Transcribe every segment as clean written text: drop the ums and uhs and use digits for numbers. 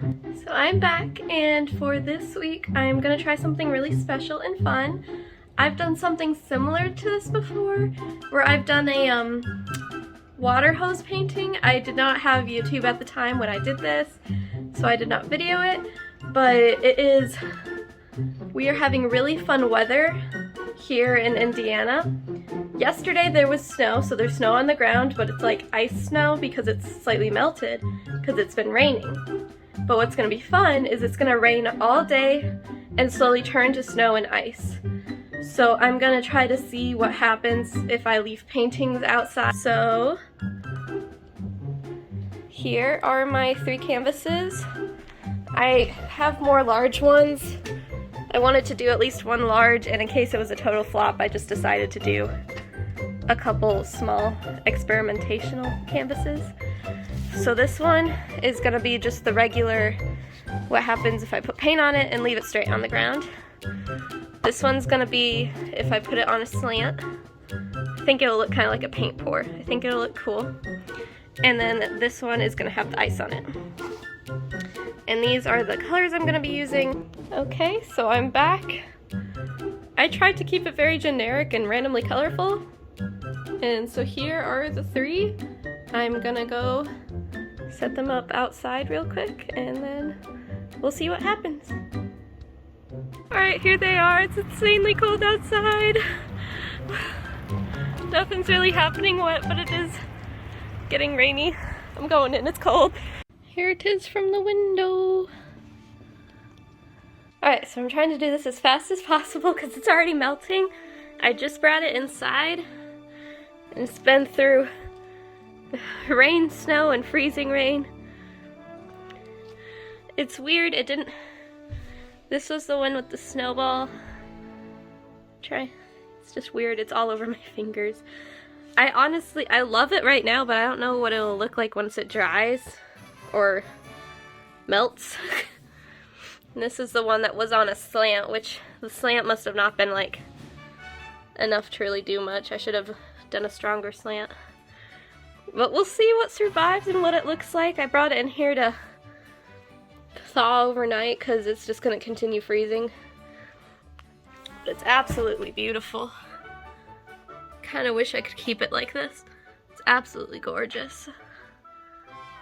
So I'm back, and for this week I'm gonna try something really special and fun. I've done something similar to this before, where I've done a water hose painting. I did not have YouTube at the time when I did this, so I did not video it, but we are having really fun weather here in Indiana. Yesterday there was snow, so there's snow on the ground, but it's like ice snow because it's slightly melted because it's been raining. But what's going to be fun is it's going to rain all day and slowly turn to snow and ice. So I'm going to try to see what happens if I leave paintings outside. So here are my 3 canvases. I have more large ones. I wanted to do at least one large, and in case it was a total flop, I just decided to do a couple small experimentational canvases. So this one is going to be just the regular, what happens if I put paint on it and leave it straight on the ground. This one's going to be if I put it on a slant. I think it'll look kind of like a paint pour. I think it'll look cool. And then this one is going to have the ice on it. And these are the colors I'm going to be using. Okay, so I'm back. I tried to keep it very generic and randomly colorful. And so here are the 3. I'm gonna go set them up outside real quick, and then we'll see what happens. Alright, here they are. It's insanely cold outside. Nothing's really happening wet, but it is getting rainy. I'm going in, it's cold. Here it is from the window. Alright, so I'm trying to do this as fast as possible because it's already melting. I just brought it inside, and it's been through rain, snow, and freezing rain. It's weird, this was the one with the snowball. It's just weird, it's all over my fingers. I love it right now, but I don't know what it'll look like once it dries or melts. And this is the one that was on a slant, which the slant must have not been like enough to really do much. I should have done a stronger slant. But we'll see what survives and what it looks like. I brought it in here to thaw overnight because it's just going to continue freezing. But it's absolutely beautiful. Kind of wish I could keep it like this. It's absolutely gorgeous.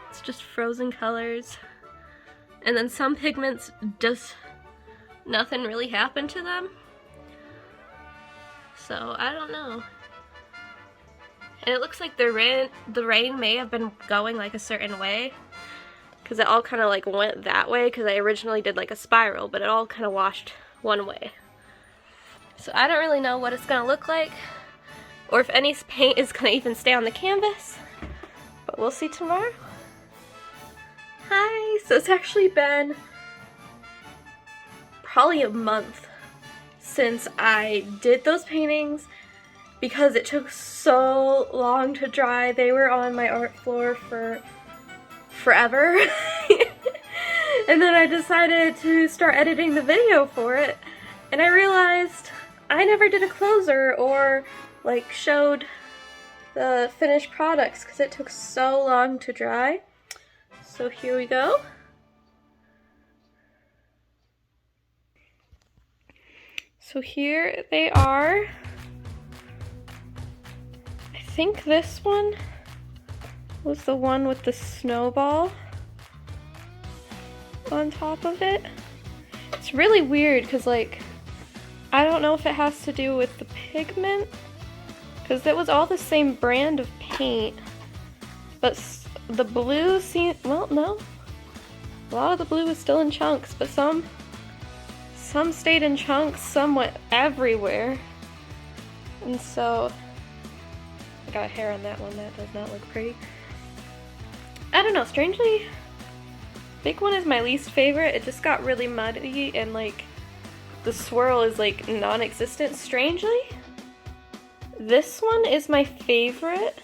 It's just frozen colors. And then some pigments, just nothing really happened to them. So I don't know. And it looks like the rain may have been going like a certain way, because it all kind of like went that way, because I originally did like a spiral, but it all kind of washed one way. So I don't really know what it's going to look like, or if any paint is going to even stay on the canvas, but we'll see tomorrow. Hi! So it's actually been probably a month since I did those paintings, because it took so long to dry. They were on my art floor for forever. And then I decided to start editing the video for it, and I realized I never did a closer or like showed the finished products because it took so long to dry. So here we go. So here they are. I think this one was the one with the snowball on top of it. It's really weird because, like, I don't know if it has to do with the pigment, because it was all the same brand of paint, but the blue seemed, well, no. A lot of the blue is still in chunks, but some stayed in chunks, some went everywhere. And so I got hair on that one. That does not look pretty. I don't know, strangely, big one is my least favorite. It just got really muddy, and like the swirl is like non-existent. Strangely, this one is my favorite,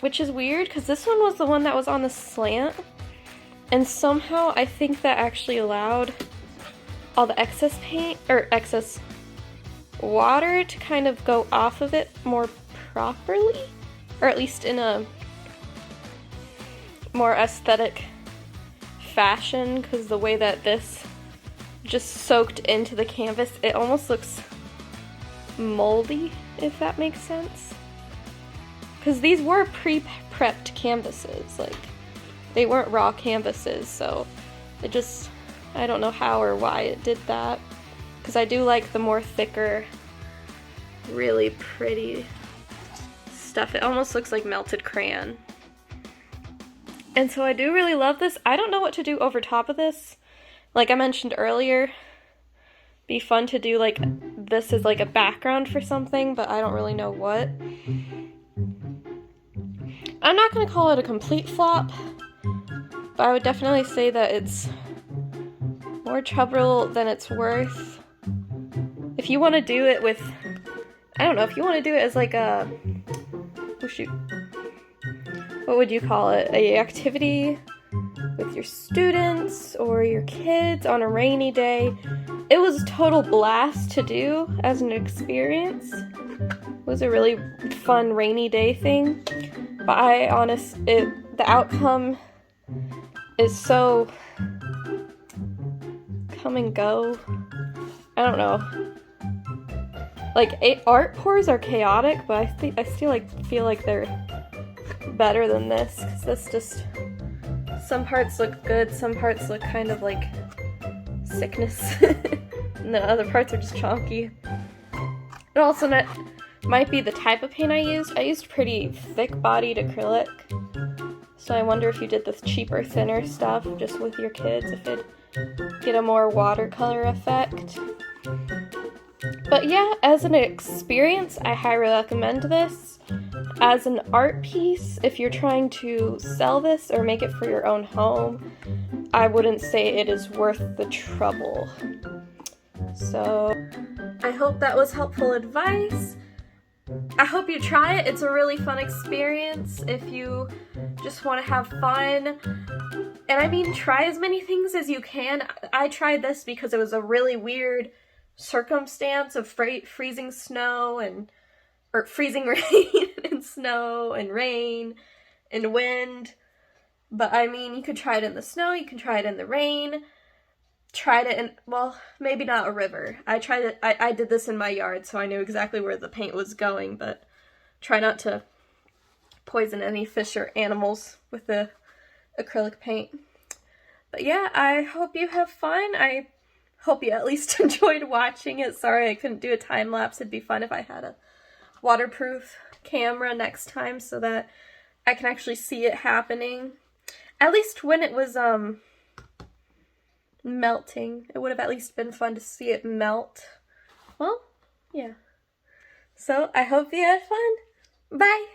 which is weird because this one was the one that was on the slant, and somehow I think that actually allowed all the excess paint or excess water to kind of go off of it more properly, or at least in a more aesthetic fashion because the way that this just soaked into the canvas, it almost looks moldy, if that makes sense. Because these were pre-prepped canvases, like they weren't raw canvases, so it just, I don't know how or why it did that. Because I do like the more thicker, really pretty stuff. It almost looks like melted crayon. And so I do really love this. I don't know what to do over top of this. Like I mentioned earlier, be fun to do like this as like a background for something, but I don't really know what. I'm not gonna call it a complete flop, but I would definitely say that it's more trouble than it's worth. If you want to do it with, I don't know, if you want to do it as like a, oh shoot, what would you call it? A activity with your students or your kids on a rainy day. It was a total blast to do as an experience. It was a really fun rainy day thing. But the outcome is so come and go. I don't know. Like, art pours are chaotic, but I still feel like they're better than this, because this just, some parts look good, some parts look kind of like sickness, and the other parts are just chonky. It also might be the type of paint I used. I used pretty thick-bodied acrylic, so I wonder if you did this cheaper, thinner stuff just with your kids, if it'd get a more watercolor effect. But yeah, as an experience, I highly recommend this. As an art piece, if you're trying to sell this or make it for your own home, I wouldn't say it is worth the trouble. So, I hope that was helpful advice. I hope you try it. It's a really fun experience if you just want to have fun. And I mean, try as many things as you can. I tried this because it was a really weird circumstance of freezing snow or freezing rain and snow and rain and wind. But I mean, you could try it in the snow, you can try it in the rain, tried it in, well, maybe not a river. I tried it, I did this in my yard, so I knew exactly where the paint was going, but try not to poison any fish or animals with the acrylic paint. But yeah, I hope you have fun. I hope you at least enjoyed watching it. Sorry I couldn't do a time lapse. It'd be fun if I had a waterproof camera next time so that I can actually see it happening. At least when it was melting. It would have at least been fun to see it melt. Well, yeah. So I hope you had fun. Bye!